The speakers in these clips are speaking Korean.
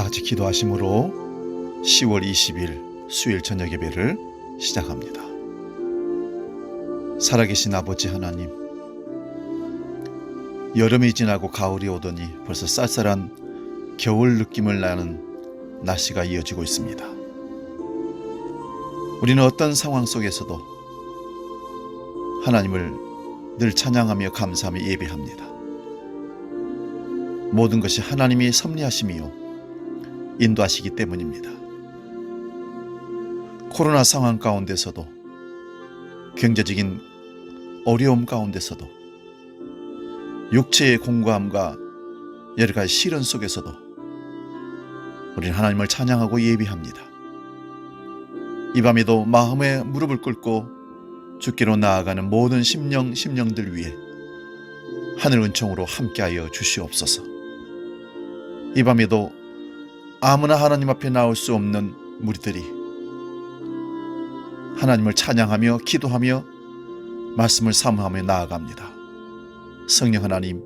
다 같이 기도하심으로 10월 20일 수요일 저녁 예배를 시작합니다. 살아계신 아버지 하나님, 여름이 지나고 가을이 오더니 벌써 쌀쌀한 겨울 느낌을 나는 날씨가 이어지고 있습니다. 우리는 어떤 상황 속에서도 하나님을 늘 찬양하며 감사하며 예배합니다. 모든 것이 하나님이 섭리하심이요 인도하시기 때문입니다. 코로나 상황 가운데서도, 경제적인 어려움 가운데서도, 육체의 공고함과 여러 가지 시련 속에서도 우리는 하나님을 찬양하고 예배합니다. 이 밤에도 마음에 무릎을 꿇고 주께로 나아가는 모든 심령들 위해 하늘 은총으로 함께하여 주시옵소서. 이 밤에도 아무나 하나님 앞에 나올 수 없는 무리들이 하나님을 찬양하며 기도하며 말씀을 사모하며 나아갑니다. 성령 하나님,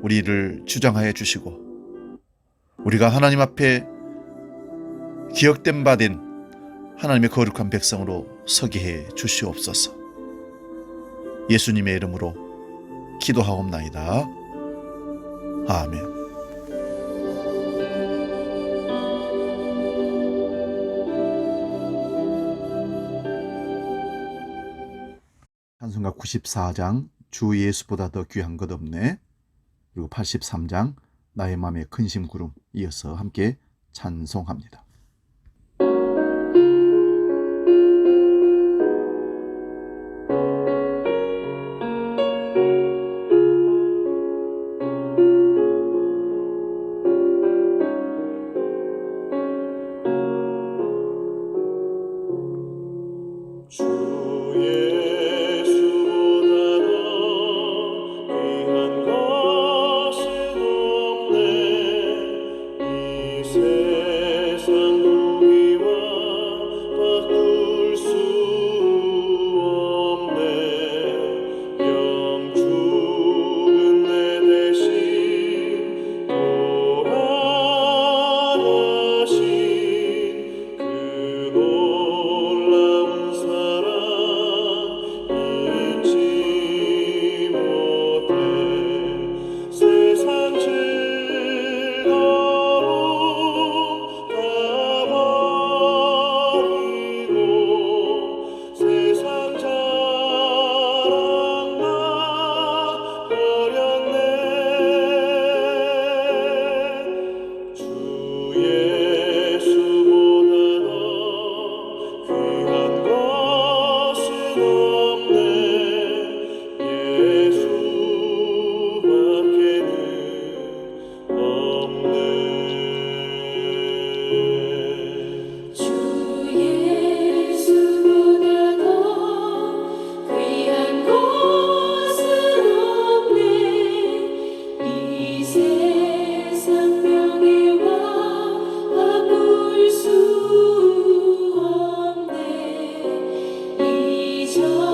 우리를 주장하여 주시고 우리가 하나님 앞에 기억된 바 된 하나님의 거룩한 백성으로 서게 해 주시옵소서. 예수님의 이름으로 기도하옵나이다. 아멘. 찬송가 94장 주 예수보다 더 귀한 것 없네, 그리고 83장 나의 맘의 근심 구름, 이어서 함께 찬송합니다. 주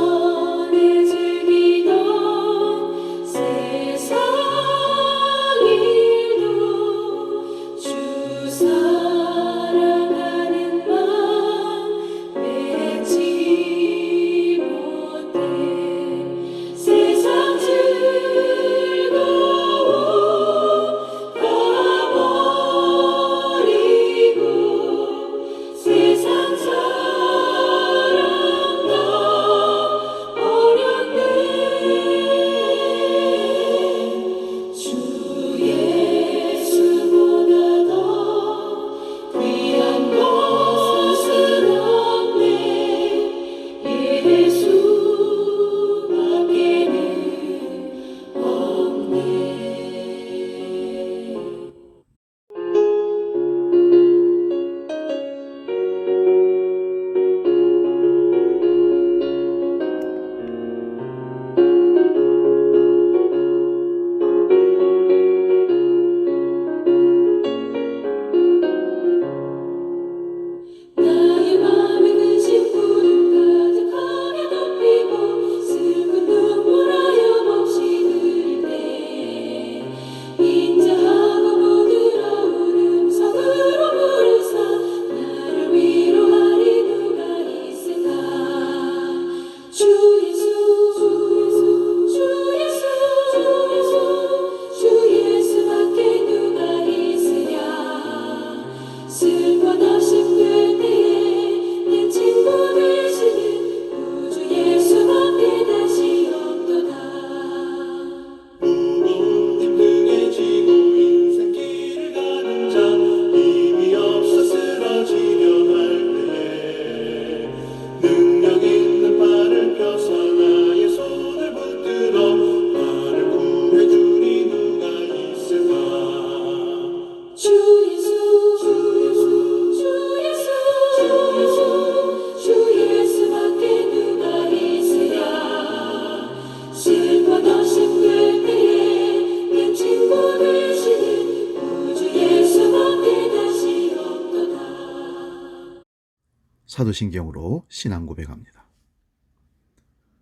사도신경으로 신앙 고백합니다.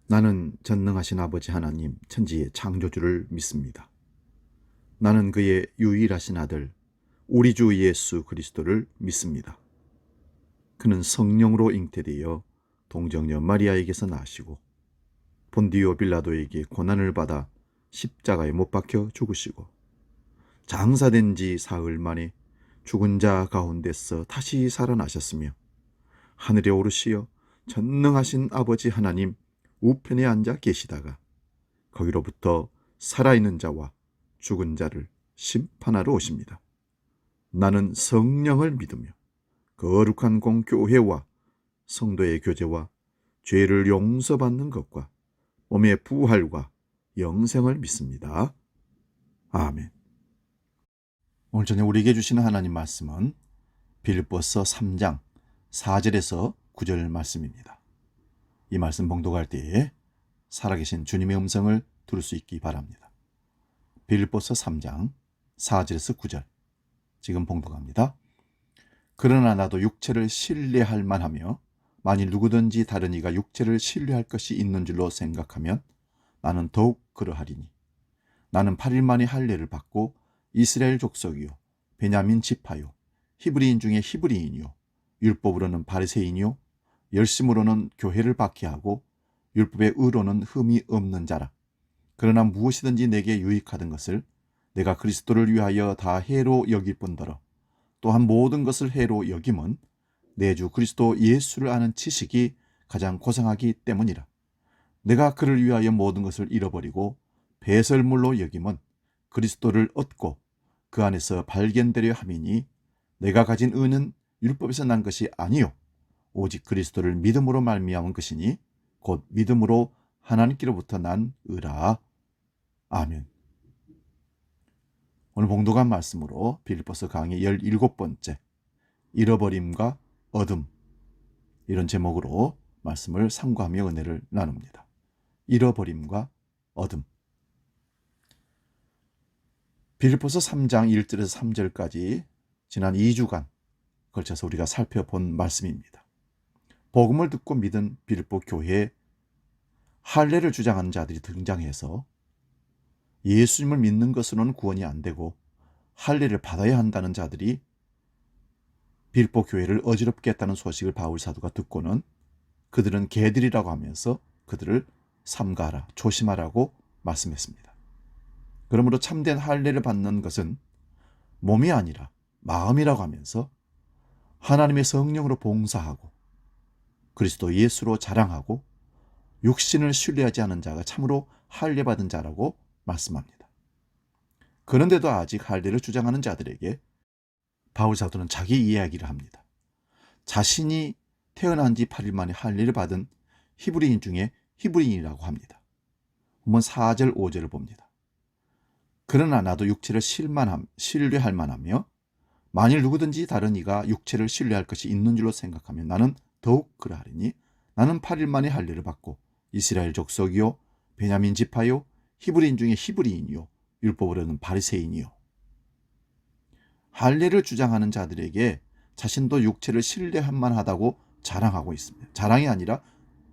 나는 전능하신 아버지 하나님 천지의 창조주를 믿습니다. 나는 그의 유일하신 아들 우리 주 예수 그리스도를 믿습니다. 그는 성령으로 잉태되어 동정녀 마리아에게서 나시고 본디오 빌라도에게 고난을 받아 십자가에 못 박혀 죽으시고 장사된 지 사흘 만에 죽은 자 가운데서 다시 살아나셨으며 하늘에 오르시어 전능하신 아버지 하나님 우편에 앉아 계시다가 거기로부터 살아있는 자와 죽은 자를 심판하러 오십니다. 나는 성령을 믿으며 거룩한 공교회와 성도의 교제와 죄를 용서받는 것과 몸의 부활과 영생을 믿습니다. 아멘. 오늘 저녁 우리에게 주시는 하나님 말씀은 빌립보서 3장 4절에서 9절 말씀입니다. 이 말씀 봉독할 때에 살아계신 주님의 음성을 들을 수 있기 바랍니다. 빌립보서 3장 4절에서 9절 지금 봉독합니다. 그러나 나도 육체를 신뢰할 만하며 만일 누구든지 다른 이가 육체를 신뢰할 것이 있는 줄로 생각하면 나는 더욱 그러하리니 나는 8일 만에 할례를 받고 이스라엘 족속이요 베냐민 지파요 히브리인 중에 히브리인이요 율법으로는 바리새인이요 열심으로는 교회를 박해하고 율법의 의로는 흠이 없는 자라. 그러나 무엇이든지 내게 유익하던 것을 내가 그리스도를 위하여 다 해로 여길 뿐더러 또한 모든 것을 해로 여김은 내 주 그리스도 예수를 아는 지식이 가장 고상하기 때문이라. 내가 그를 위하여 모든 것을 잃어버리고 배설물로 여김은 그리스도를 얻고 그 안에서 발견되려 함이니 내가 가진 의는 율법에서 난 것이 아니요 오직 그리스도를 믿음으로 말미암은 것이니 곧 믿음으로 하나님께로부터 난 의라. 아멘. 오늘 봉독한 말씀으로 빌립보서 강의 17번째 잃어버림과 얻음 이런 제목으로 말씀을 상고하며 은혜를 나눕니다. 잃어버림과 얻음. 빌립보서 3장 1절에서 3절까지 지난 2주간 걸쳐서 우리가 살펴본 말씀입니다. 복음을 듣고 믿은 빌립보 교회에 할례를 주장하는 자들이 등장해서 예수님을 믿는 것으로는 구원이 안 되고 할례를 받아야 한다는 자들이 빌립보 교회를 어지럽게 했다는 소식을 바울 사도가 듣고는 그들은 개들이라고 하면서 그들을 삼가하라, 조심하라고 말씀했습니다. 그러므로 참된 할례를 받는 것은 몸이 아니라 마음이라고 하면서 하나님의 성령으로 봉사하고 그리스도 예수로 자랑하고 육신을 신뢰하지 않은 자가 참으로 할례 받은 자라고 말씀합니다. 그런데도 아직 할례를 주장하는 자들에게 바울 사도는 자기 이야기를 합니다. 자신이 태어난 지 8일 만에 할례를 받은 히브리인 중에 히브리인이라고 합니다. 한번 4절 5절을 봅니다. 그러나 나도 육체를 신뢰할 만하며 만일 누구든지 다른 이가 육체를 신뢰할 것이 있는 줄로 생각하면 나는 더욱 그러하리니 나는 8일 만에 할례를 받고 이스라엘 족속이요 베냐민 지파요 히브리인 중에 히브리인이요 율법으로는 바리새인이요. 할례를 주장하는 자들에게 자신도 육체를 신뢰할 만하다고 자랑하고 있습니다. 자랑이 아니라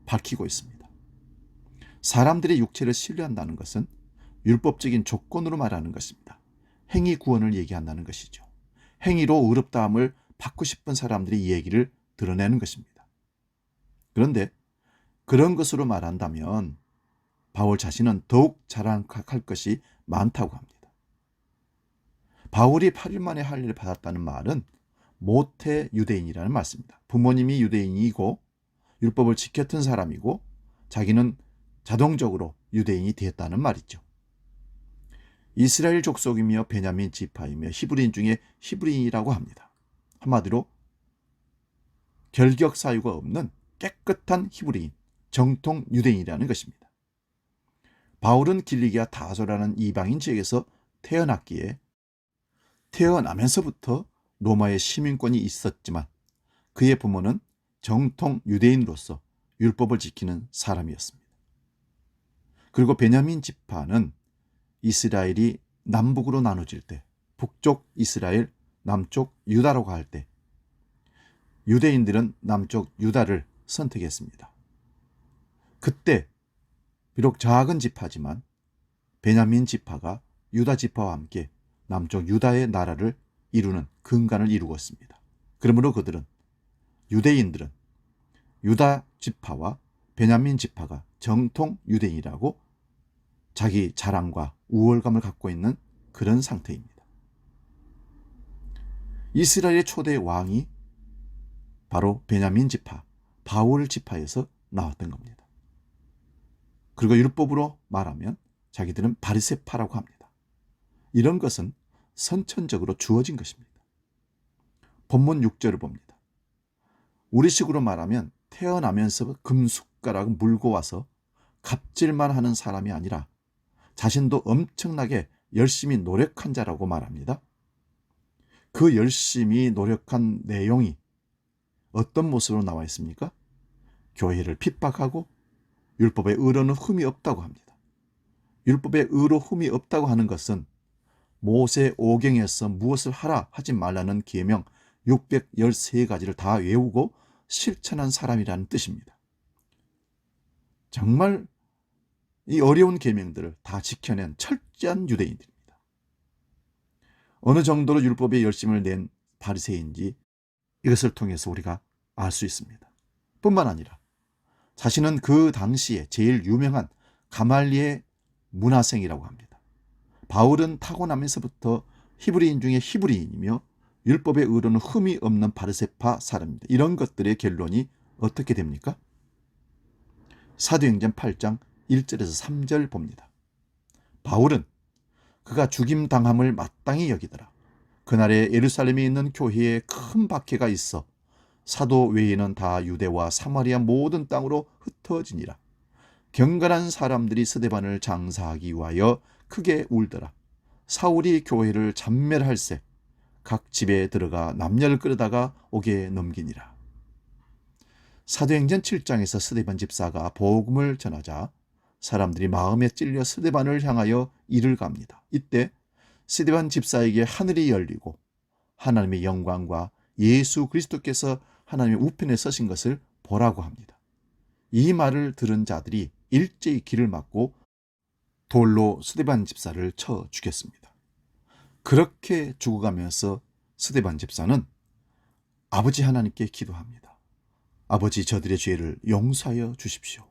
밝히고 있습니다. 사람들이 육체를 신뢰한다는 것은 율법적인 조건으로 말하는 것입니다. 행위 구원을 얘기한다는 것이죠. 행위로 의롭다함을 받고 싶은 사람들이 이 얘기를 드러내는 것입니다. 그런데 그런 것으로 말한다면 바울 자신은 더욱 자랑할 것이 많다고 합니다. 바울이 8일 만에 할례를 받았다는 말은 모태 유대인이라는 말씀입니다. 부모님이 유대인이고 율법을 지켰던 사람이고 자기는 자동적으로 유대인이 되었다는 말이죠. 이스라엘 족속이며 베냐민 지파이며 히브리인 중에 히브리인이라고 합니다. 한마디로 결격 사유가 없는 깨끗한 히브리인, 정통 유대인이라는 것입니다. 바울은 길리기아 다소라는 이방인 지역에서 태어났기에 태어나면서부터 로마의 시민권이 있었지만 그의 부모는 정통 유대인으로서 율법을 지키는 사람이었습니다. 그리고 베냐민 지파는 이스라엘이 남북으로 나눠질 때 북쪽 이스라엘, 남쪽 유다라고 할 때 유대인들은 남쪽 유다를 선택했습니다. 그때 비록 작은 지파지만 베냐민 지파가 유다 지파와 함께 남쪽 유다의 나라를 이루는 근간을 이루고 있습니다. 그러므로 그들은, 유대인들은 유다 지파와 베냐민 지파가 정통 유대인이라고 자기 자랑과 우월감을 갖고 있는 그런 상태입니다. 이스라엘의 초대 왕이 바로 베냐민 지파, 바울 지파에서 나왔던 겁니다. 그리고 율법으로 말하면 자기들은 바리새파라고 합니다. 이런 것은 선천적으로 주어진 것입니다. 본문 6절을 봅니다. 우리식으로 말하면 태어나면서 금숟가락을 물고 와서 갑질만 하는 사람이 아니라 자신도 엄청나게 열심히 노력한 자라고 말합니다. 그 열심히 노력한 내용이 어떤 모습으로 나와 있습니까? 교회를 핍박하고 율법의 의로는 흠이 없다고 합니다. 율법의 의로 흠이 없다고 하는 것은 모세 오경에서 무엇을 하라 하지 말라는 계명 613가지를 다 외우고 실천한 사람이라는 뜻입니다. 정말 이 어려운 계명들을 다 지켜낸 철저한 유대인들입니다. 어느 정도로 율법에 열심을 낸 바리새인지 이것을 통해서 우리가 알 수 있습니다. 뿐만 아니라 자신은 그 당시에 제일 유명한 가말리의 문화생이라고 합니다. 바울은 타고나면서부터 히브리인 중에 히브리인이며 율법의 의로는 흠이 없는 바리새파 사람입니다. 이런 것들의 결론이 어떻게 됩니까? 사도행전 8장 1절에서 3절 봅니다. 바울은 그가 죽임당함을 마땅히 여기더라. 그날에 예루살렘에 있는 교회에 큰 박해가 있어 사도 외에는 다 유대와 사마리아 모든 땅으로 흩어지니라. 경건한 사람들이 스데반을 장사하기 위하여 크게 울더라. 사울이 교회를 잔멸할세 각 집에 들어가 남녀를 끌어다가 옥에 넘기니라. 사도행전 7장에서 스데반 집사가 복음을 전하자 사람들이 마음에 찔려 스데반을 향하여 이를 갑니다. 이때 스데반 집사에게 하늘이 열리고 하나님의 영광과 예수 그리스도께서 하나님의 우편에 서신 것을 보라고 합니다. 이 말을 들은 자들이 일제히 길을 막고 돌로 스데반 집사를 쳐 죽였습니다. 그렇게 죽어가면서 스데반 집사는 아버지 하나님께 기도합니다. 아버지, 저들의 죄를 용서하여 주십시오.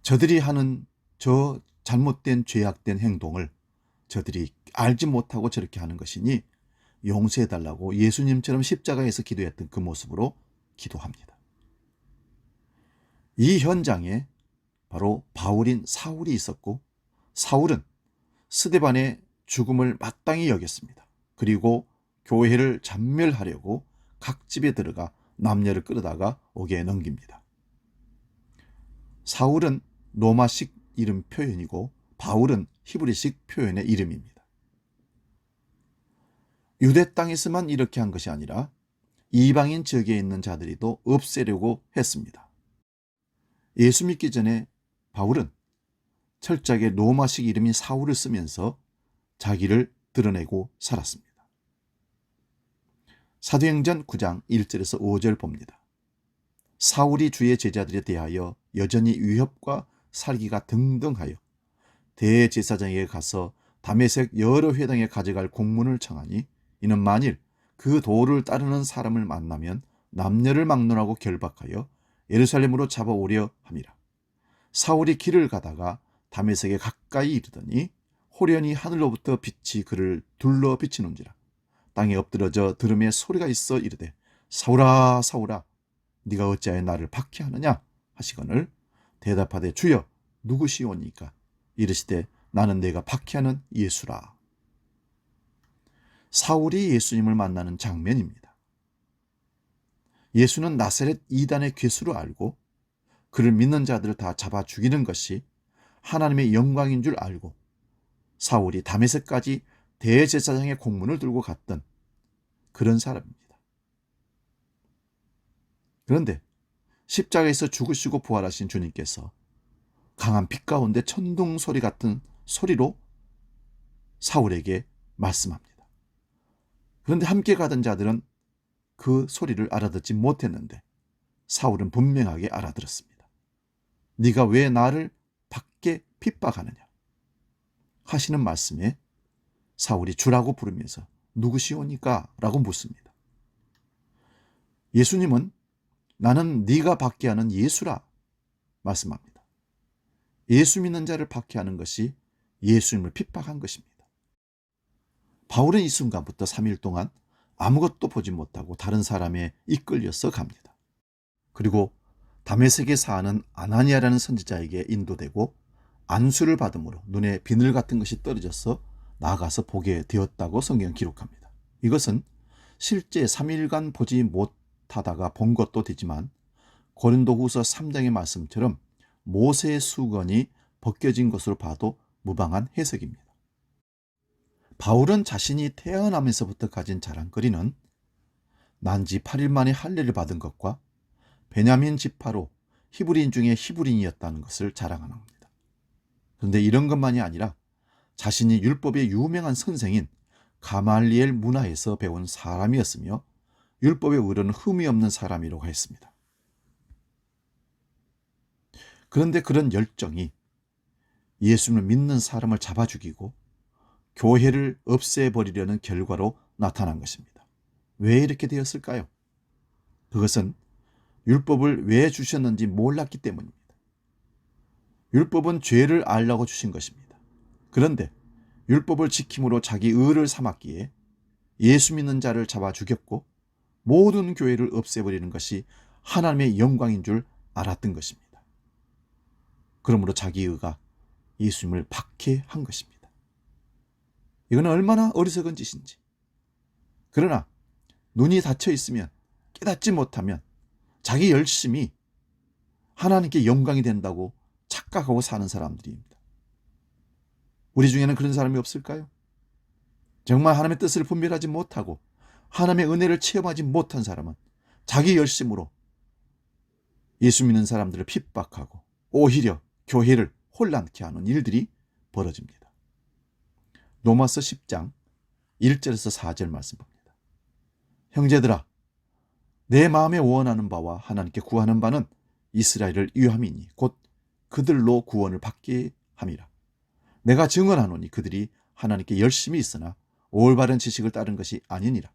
저들이 하는 저 잘못된 죄악된 행동을 저들이 알지 못하고 저렇게 하는 것이니 용서해달라고 예수님처럼 십자가에서 기도했던 그 모습으로 기도합니다. 이 현장에 바로 바울인 사울이 있었고 사울은 스데반의 죽음을 마땅히 여겼습니다. 그리고 교회를 잔멸하려고 각 집에 들어가 남녀를 끌어다가 옥에 넘깁니다. 사울은 로마식 이름 표현이고 바울은 히브리식 표현의 이름입니다. 유대 땅에서만 이렇게 한 것이 아니라 이방인 지역에 있는 자들이도 없애려고 했습니다. 예수 믿기 전에 바울은 철저하게 로마식 이름인 사울을 쓰면서 자기를 드러내고 살았습니다. 사도행전 9장 1절에서 5절 봅니다. 사울이 주의 제자들에 대하여 여전히 위협과 살기가 등등하여 대제사장에게 가서 다메섹 여러 회당에 가져갈 공문을 청하니 이는 만일 그 도를 따르는 사람을 만나면 남녀를 막론하고 결박하여 예루살렘으로 잡아오려 함이라. 사울이 길을 가다가 다메섹에 가까이 이르더니 호련히 하늘로부터 빛이 그를 둘러 비치는지라. 땅에 엎드러져 들음에 소리가 있어 이르되 사울아 사울아 네가 어찌하여 나를 박해하느냐 하시거늘 대답하되 주여 누구시오니까 이르시되 나는 내가 박해하는 예수라. 사울이 예수님을 만나는 장면입니다. 예수는 나사렛 이단의 괴수로 알고 그를 믿는 자들을 다 잡아 죽이는 것이 하나님의 영광인 줄 알고 사울이 다메섹까지 대제사장의 공문을 들고 갔던 그런 사람입니다. 그런데 십자가에서 죽으시고 부활하신 주님께서 강한 빛 가운데 천둥 소리 같은 소리로 사울에게 말씀합니다. 그런데 함께 가던 자들은 그 소리를 알아듣지 못했는데 사울은 분명하게 알아들었습니다. 네가 왜 나를 밖에 핍박하느냐 하시는 말씀에 사울이 주라고 부르면서 누구시오니까? 라고 묻습니다. 예수님은 나는 네가 박해하는 예수라 말씀합니다. 예수 믿는 자를 박해하는 것이 예수님을 핍박한 것입니다. 바울은 이 순간부터 3일 동안 아무것도 보지 못하고 다른 사람에 이끌려서 갑니다. 그리고 다메섹에 사는 아나니아라는 선지자에게 인도되고 안수를 받음으로 눈에 비늘 같은 것이 떨어져서 나아가서 보게 되었다고 성경은 기록합니다. 이것은 실제 3일간 보지 못하다가 본 것도 되지만 고린도후서 3장의 말씀처럼 모세의 수건이 벗겨진 것으로 봐도 무방한 해석입니다. 바울은 자신이 태어나면서부터 가진 자랑거리는 난지 8일 만에 할례를 받은 것과 베냐민 지파로 히브리인 중에 히브리인이었다는 것을 자랑하는 겁니다. 그런데 이런 것만이 아니라 자신이 율법의 유명한 선생인 가말리엘 문화에서 배운 사람이었으며 율법의 의로는 흠이 없는 사람이라고 했습니다. 그런데 그런 열정이 예수님을 믿는 사람을 잡아 죽이고 교회를 없애버리려는 결과로 나타난 것입니다. 왜 이렇게 되었을까요? 그것은 율법을 왜 주셨는지 몰랐기 때문입니다. 율법은 죄를 알라고 주신 것입니다. 그런데 율법을 지킴으로 자기 의를 삼았기에 예수 믿는 자를 잡아 죽였고 모든 교회를 없애버리는 것이 하나님의 영광인 줄 알았던 것입니다. 그러므로 자기 의가 예수님을 박해한 것입니다. 이건 얼마나 어리석은 짓인지. 그러나 눈이 닫혀 있으면 깨닫지 못하면 자기 열심이 하나님께 영광이 된다고 착각하고 사는 사람들입니다. 우리 중에는 그런 사람이 없을까요? 정말 하나님의 뜻을 분별하지 못하고 하나님의 은혜를 체험하지 못한 사람은 자기 열심으로 예수 믿는 사람들을 핍박하고 오히려 교회를 혼란케 하는 일들이 벌어집니다. 로마서 10장 1절에서 4절 말씀 봅니다. 형제들아, 내 마음에 원하는 바와 하나님께 구하는 바는 이스라엘을 위함이니 곧 그들로 구원을 받게 함이라. 내가 증언하노니 그들이 하나님께 열심히 있으나 올바른 지식을 따른 것이 아니니라.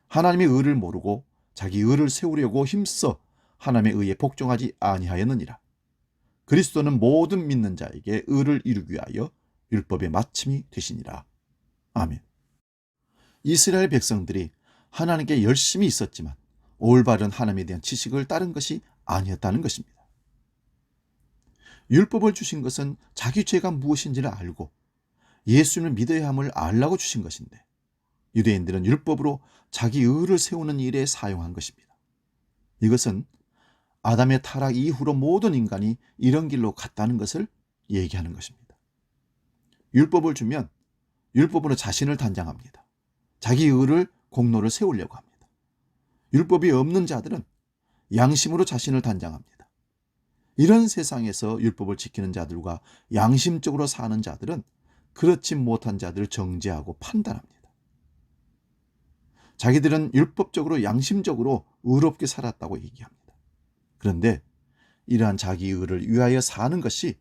하나님의 의를 모르고 자기 의를 세우려고 힘써 하나님의 의에 복종하지 아니하였느니라. 그리스도는 모든 믿는 자에게 의를 이루기 위하여 율법의 마침이 되시니라. 아멘. 이스라엘 백성들이 하나님께 열심히 있었지만 올바른 하나님에 대한 지식을 따른 것이 아니었다는 것입니다. 율법을 주신 것은 자기 죄가 무엇인지를 알고 예수님을 믿어야 함을 알라고 주신 것인데 유대인들은 율법으로 자기 의를 세우는 일에 사용한 것입니다. 이것은 아담의 타락 이후로 모든 인간이 이런 길로 갔다는 것을 얘기하는 것입니다. 율법을 주면 율법으로 자신을 단장합니다. 자기 의를 공로를 세우려고 합니다. 율법이 없는 자들은 양심으로 자신을 단장합니다. 이런 세상에서 율법을 지키는 자들과 양심적으로 사는 자들은 그렇지 못한 자들을 정죄하고 판단합니다. 자기들은 율법적으로 양심적으로 의롭게 살았다고 얘기합니다. 그런데 이러한 자기 의를 위하여 사는 것이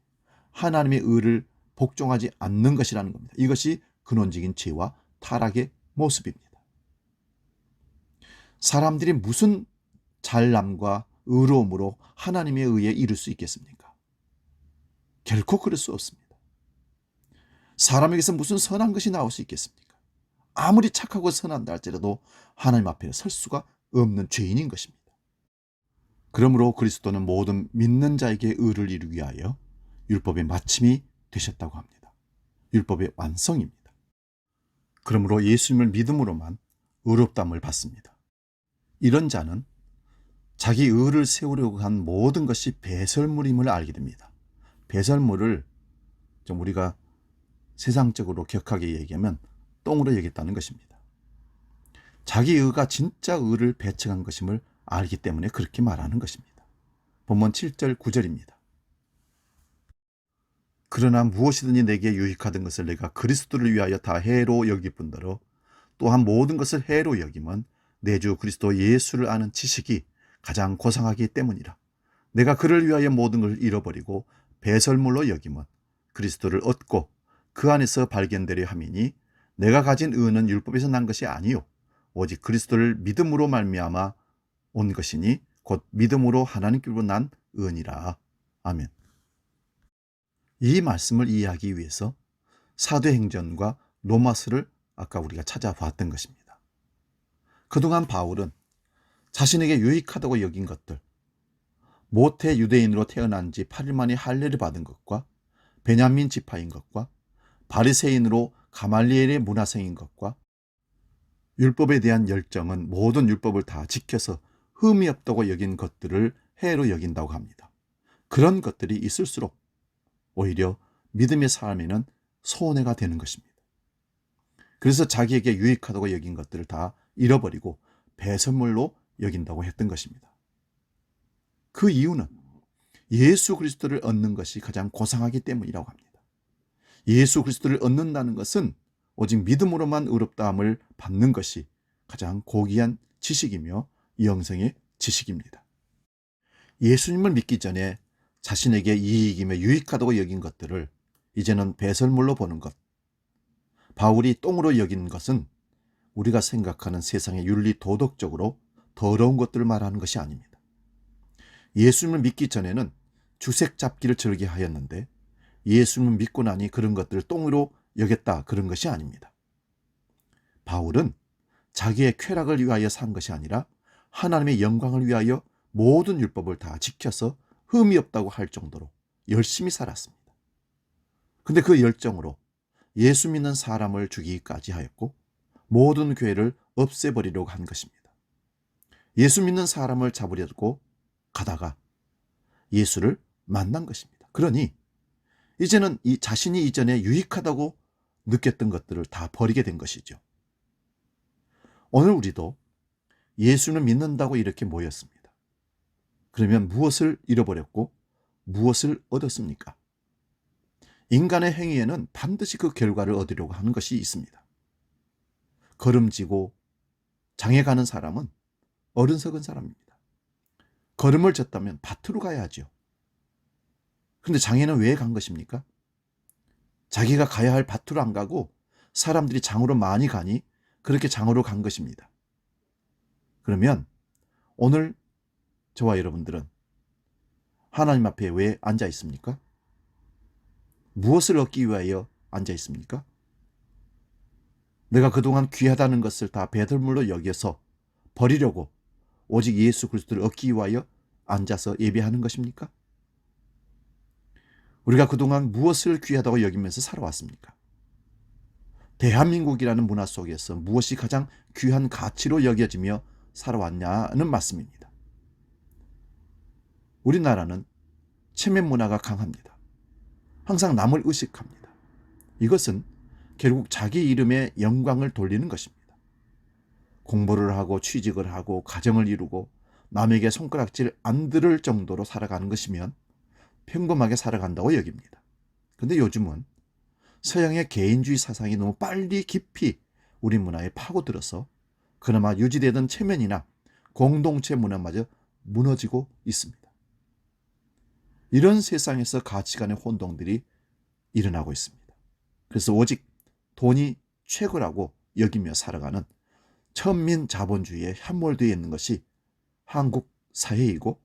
하나님의 의를 복종하지 않는 것이라는 겁니다. 이것이 근원적인 죄와 타락의 모습입니다. 사람들이 무슨 잘남과 의로움으로 하나님의 의에 이를 수 있겠습니까? 결코 그럴 수 없습니다. 사람에게서 무슨 선한 것이 나올 수 있겠습니까? 아무리 착하고 선한다 할지라도 하나님 앞에 설 수가 없는 죄인인 것입니다. 그러므로 그리스도는 모든 믿는 자에게 의를 이루기 위하여 율법의 마침이 되셨다고 합니다. 율법의 완성입니다. 그러므로 예수님을 믿음으로만 의롭다함을 받습니다. 이런 자는 자기 의를 세우려고 한 모든 것이 배설물임을 알게 됩니다. 배설물을 좀 우리가 세상적으로 격하게 얘기하면 똥으로 얘기했다는 것입니다. 자기 의가 진짜 의를 배척한 것임을 알기 때문에 그렇게 말하는 것입니다. 본문 7절 9절입니다. 그러나 무엇이든지 내게 유익하던 것을 내가 그리스도를 위하여 다 해로 여길 뿐더러 또한 모든 것을 해로 여김은 내 주 그리스도 예수를 아는 지식이 가장 고상하기 때문이라. 내가 그를 위하여 모든 걸 잃어버리고 배설물로 여김은 그리스도를 얻고 그 안에서 발견되려 함이니 내가 가진 의는 율법에서 난 것이 아니요 오직 그리스도를 믿음으로 말미암아 온 것이니 곧 믿음으로 하나님께로 난 의니라. 아멘. 이 말씀을 이해하기 위해서 사도행전과 로마서를 아까 우리가 찾아봤던 것입니다. 그동안 바울은 자신에게 유익하다고 여긴 것들, 모태 유대인으로 태어난 지 8일 만에 할례를 받은 것과 베냐민 지파인 것과 바리새인으로 가말리엘의 문화생인 것과 율법에 대한 열정은 모든 율법을 다 지켜서 흠이 없다고 여긴 것들을 해로 여긴다고 합니다. 그런 것들이 있을수록 오히려 믿음의 삶에는 손해가 되는 것입니다. 그래서 자기에게 유익하다고 여긴 것들을 다 잃어버리고 배설물로 여긴다고 했던 것입니다. 그 이유는 예수 그리스도를 얻는 것이 가장 고상하기 때문이라고 합니다. 예수 그리스도를 얻는다는 것은 오직 믿음으로만 의롭다함을 받는 것이 가장 고귀한 지식이며 영생의 지식입니다. 예수님을 믿기 전에 자신에게 이익이며 유익하다고 여긴 것들을 이제는 배설물로 보는 것, 바울이 똥으로 여긴 것은 우리가 생각하는 세상의 윤리 도덕적으로 더러운 것들을 말하는 것이 아닙니다. 예수님을 믿기 전에는 주색 잡기를 즐겨하였는데 예수님을 믿고 나니 그런 것들을 똥으로 여겼다, 그런 것이 아닙니다. 바울은 자기의 쾌락을 위하여 산 것이 아니라 하나님의 영광을 위하여 모든 율법을 다 지켜서 흠이 없다고 할 정도로 열심히 살았습니다. 근데 그 열정으로 예수 믿는 사람을 죽이기까지 하였고 모든 교회를 없애버리려고 한 것입니다. 예수 믿는 사람을 잡으려고 가다가 예수를 만난 것입니다. 그러니 이제는 이 자신이 이전에 유익하다고 느꼈던 것들을 다 버리게 된 것이죠. 오늘 우리도 예수를 믿는다고 이렇게 모였습니다. 그러면 무엇을 잃어버렸고 무엇을 얻었습니까? 인간의 행위에는 반드시 그 결과를 얻으려고 하는 것이 있습니다. 걸음지고 장에 가는 사람은 어른석은 사람입니다. 걸음을 졌다면 밭으로 가야죠. 그런데 장에는 왜 간 것입니까? 자기가 가야 할 밭으로 안 가고 사람들이 장으로 많이 가니 그렇게 장으로 간 것입니다. 그러면 오늘 저와 여러분들은 하나님 앞에 왜 앉아 있습니까? 무엇을 얻기 위하여 앉아 있습니까? 내가 그동안 귀하다는 것을 다 배설물로 여겨서 버리려고 오직 예수 그리스도를 얻기 위하여 앉아서 예배하는 것입니까? 우리가 그동안 무엇을 귀하다고 여기면서 살아왔습니까? 대한민국이라는 문화 속에서 무엇이 가장 귀한 가치로 여겨지며 살아왔냐는 말씀입니다. 우리나라는 체면 문화가 강합니다. 항상 남을 의식합니다. 이것은 결국 자기 이름에 영광을 돌리는 것입니다. 공부를 하고 취직을 하고 가정을 이루고 남에게 손가락질 안 들을 정도로 살아가는 것이면 평범하게 살아간다고 여깁니다. 그런데 요즘은 서양의 개인주의 사상이 너무 빨리 깊이 우리 문화에 파고들어서 그나마 유지되던 체면이나 공동체 문화마저 무너지고 있습니다. 이런 세상에서 가치관의 혼동들이 일어나고 있습니다. 그래서 오직 돈이 최고라고 여기며 살아가는 천민 자본주의에 함몰되어 있는 것이 한국 사회이고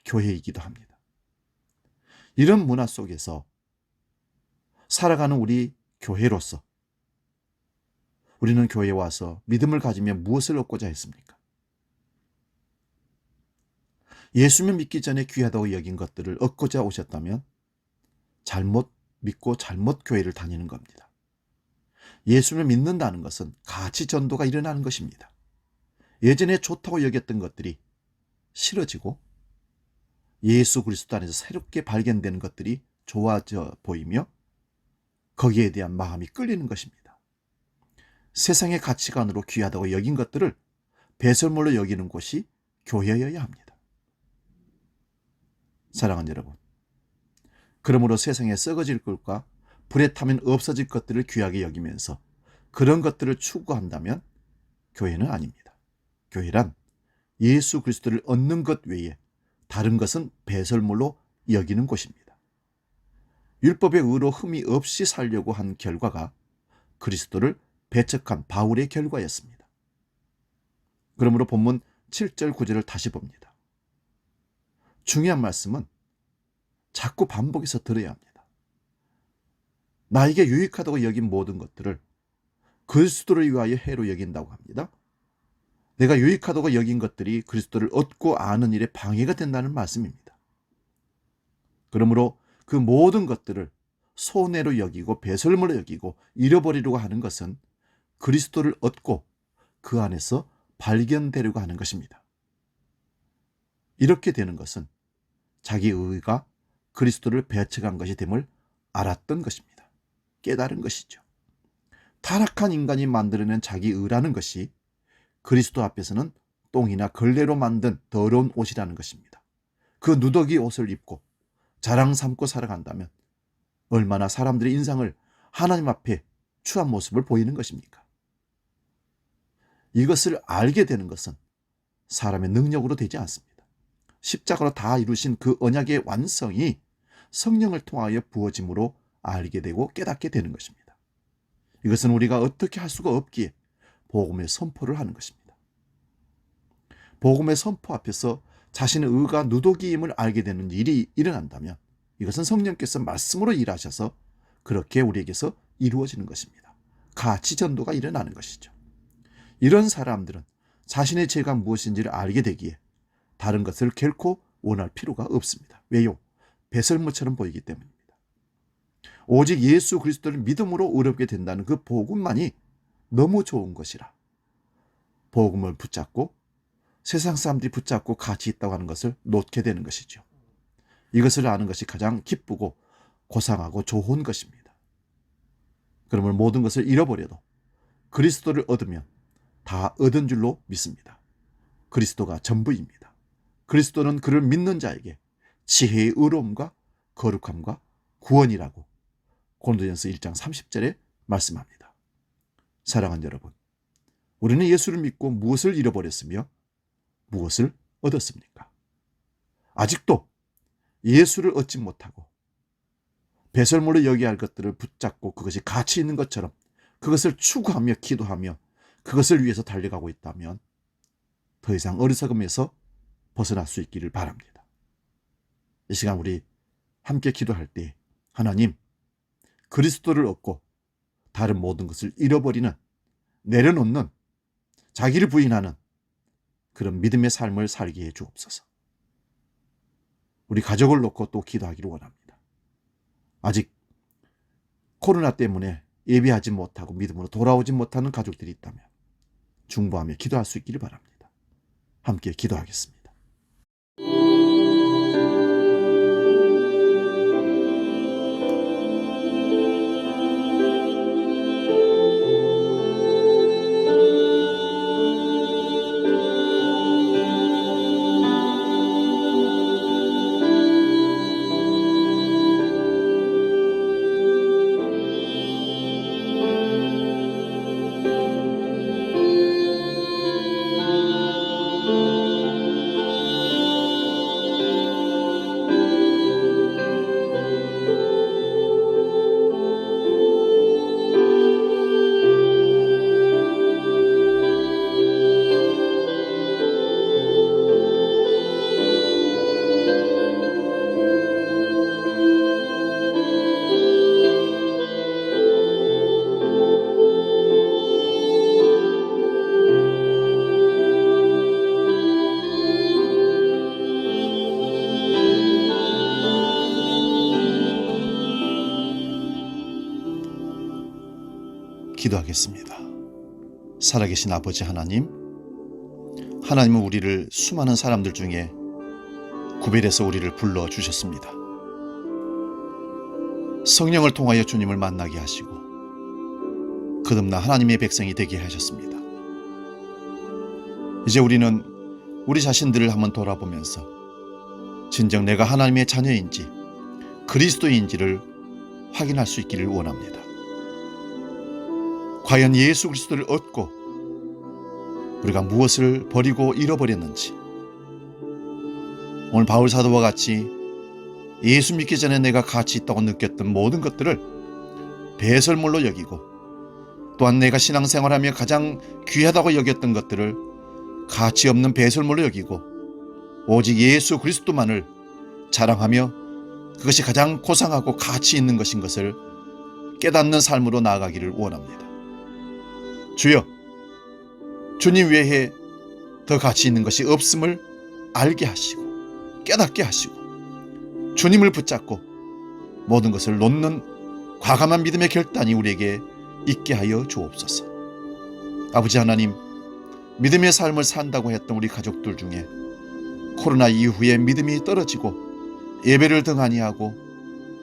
교회이기도 합니다. 이런 문화 속에서 살아가는 우리 교회로서 우리는 교회에 와서 믿음을 가지며 무엇을 얻고자 했습니까? 예수를 믿기 전에 귀하다고 여긴 것들을 얻고자 오셨다면 잘못 믿고 잘못 교회를 다니는 겁니다. 예수를 믿는다는 것은 가치 전도가 일어나는 것입니다. 예전에 좋다고 여겼던 것들이 싫어지고 예수 그리스도 안에서 새롭게 발견되는 것들이 좋아져 보이며 거기에 대한 마음이 끌리는 것입니다. 세상의 가치관으로 귀하다고 여긴 것들을 배설물로 여기는 곳이 교회여야 합니다. 사랑하는 여러분, 그러므로 세상에 썩어질 것과 불에 타면 없어질 것들을 귀하게 여기면서 그런 것들을 추구한다면 교회는 아닙니다. 교회란 예수 그리스도를 얻는 것 외에 다른 것은 배설물로 여기는 곳입니다. 율법의 의로 흠이 없이 살려고 한 결과가 그리스도를 배척한 바울의 결과였습니다. 그러므로 본문 7절 9절을 다시 봅니다. 중요한 말씀은 자꾸 반복해서 들어야 합니다. 나에게 유익하다고 여긴 모든 것들을 그리스도를 위하여 해로 여긴다고 합니다. 내가 유익하다고 여긴 것들이 그리스도를 얻고 아는 일에 방해가 된다는 말씀입니다. 그러므로 그 모든 것들을 손해로 여기고 배설물로 여기고 잃어버리려고 하는 것은 그리스도를 얻고 그 안에서 발견되려고 하는 것입니다. 이렇게 되는 것은 자기 의가 그리스도를 배척한 것이 됨을 알았던 것입니다. 깨달은 것이죠. 타락한 인간이 만들어낸 자기 의라는 것이 그리스도 앞에서는 똥이나 걸레로 만든 더러운 옷이라는 것입니다. 그 누더기 옷을 입고 자랑 삼고 살아간다면 얼마나 사람들의 인상을 하나님 앞에 추한 모습을 보이는 것입니까? 이것을 알게 되는 것은 사람의 능력으로 되지 않습니다. 십자가로 다 이루신 그 언약의 완성이 성령을 통하여 부어짐으로 알게 되고 깨닫게 되는 것입니다. 이것은 우리가 어떻게 할 수가 없기에 복음의 선포를 하는 것입니다. 복음의 선포 앞에서 자신의 의가 누더기임을 알게 되는 일이 일어난다면 이것은 성령께서 말씀으로 일하셔서 그렇게 우리에게서 이루어지는 것입니다. 가치 전도가 일어나는 것이죠. 이런 사람들은 자신의 죄가 무엇인지를 알게 되기에 다른 것을 결코 원할 필요가 없습니다. 왜요? 배설물처럼 보이기 때문입니다. 오직 예수 그리스도를 믿음으로 의롭게 된다는 그 복음만이 너무 좋은 것이라 복음을 붙잡고 세상 사람들이 붙잡고 가치 있다고 하는 것을 놓게 되는 것이죠. 이것을 아는 것이 가장 기쁘고 고상하고 좋은 것입니다. 그러면 모든 것을 잃어버려도 그리스도를 얻으면 다 얻은 줄로 믿습니다. 그리스도가 전부입니다. 그리스도는 그를 믿는 자에게 지혜의 의로움과 거룩함과 구원이라고 고린도전서 1장 30절에 말씀합니다. 사랑하는 여러분, 우리는 예수를 믿고 무엇을 잃어버렸으며 무엇을 얻었습니까? 아직도 예수를 얻지 못하고 배설물로 여겨야 할 것들을 붙잡고 그것이 가치 있는 것처럼 그것을 추구하며 기도하며 그것을 위해서 달려가고 있다면 더 이상 어리석음에서 벗어날 수 있기를 바랍니다. 이 시간 우리 함께 기도할 때 하나님, 그리스도를 얻고 다른 모든 것을 잃어버리는, 내려놓는, 자기를 부인하는 그런 믿음의 삶을 살게 해 주옵소서. 우리 가족을 놓고 또 기도하기를 원합니다. 아직 코로나 때문에 예배하지 못하고 믿음으로 돌아오지 못하는 가족들이 있다면 중보하며 기도할 수 있기를 바랍니다. 함께 기도하겠습니다. 기도하겠습니다. 살아계신 아버지 하나님, 하나님은 우리를 수많은 사람들 중에 구별해서 우리를 불러주셨습니다. 성령을 통하여 주님을 만나게 하시고 거듭나 하나님의 백성이 되게 하셨습니다. 이제 우리는 우리 자신들을 한번 돌아보면서 진정 내가 하나님의 자녀인지 그리스도인지를 확인할 수 있기를 원합니다. 과연 예수 그리스도를 얻고 우리가 무엇을 버리고 잃어버렸는지, 오늘 바울 사도와 같이 예수 믿기 전에 내가 가치 있다고 느꼈던 모든 것들을 배설물로 여기고, 또한 내가 신앙생활하며 가장 귀하다고 여겼던 것들을 가치 없는 배설물로 여기고 오직 예수 그리스도만을 자랑하며 그것이 가장 고상하고 가치 있는 것인 것을 깨닫는 삶으로 나아가기를 원합니다. 주여, 주님 외에 더 가치 있는 것이 없음을 알게 하시고 깨닫게 하시고 주님을 붙잡고 모든 것을 놓는 과감한 믿음의 결단이 우리에게 있게 하여 주옵소서. 아버지 하나님, 믿음의 삶을 산다고 했던 우리 가족들 중에 코로나 이후에 믿음이 떨어지고 예배를 등한히 하고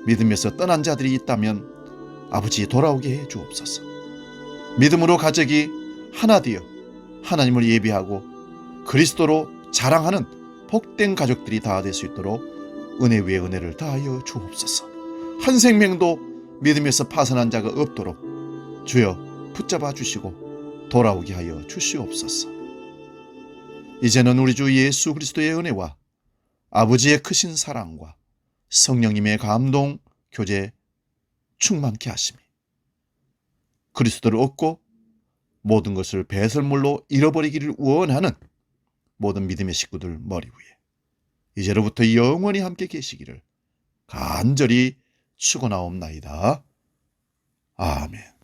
믿음에서 떠난 자들이 있다면 아버지 돌아오게 해 주옵소서. 믿음으로 가족이 하나 되어 하나님을 예배하고 그리스도로 자랑하는 복된 가족들이 다 될 수 있도록 은혜 위에 은혜를 다하여 주옵소서. 한 생명도 믿음에서 파산한 자가 없도록 주여 붙잡아 주시고 돌아오게 하여 주시옵소서. 이제는 우리 주 예수 그리스도의 은혜와 아버지의 크신 사랑과 성령님의 감동, 교제 충만케 하심이 그리스도를 얻고 모든 것을 배설물로 잃어버리기를 원하는 모든 믿음의 식구들 머리 위에 이제로부터 영원히 함께 계시기를 간절히 축원하옵나이다. 아멘.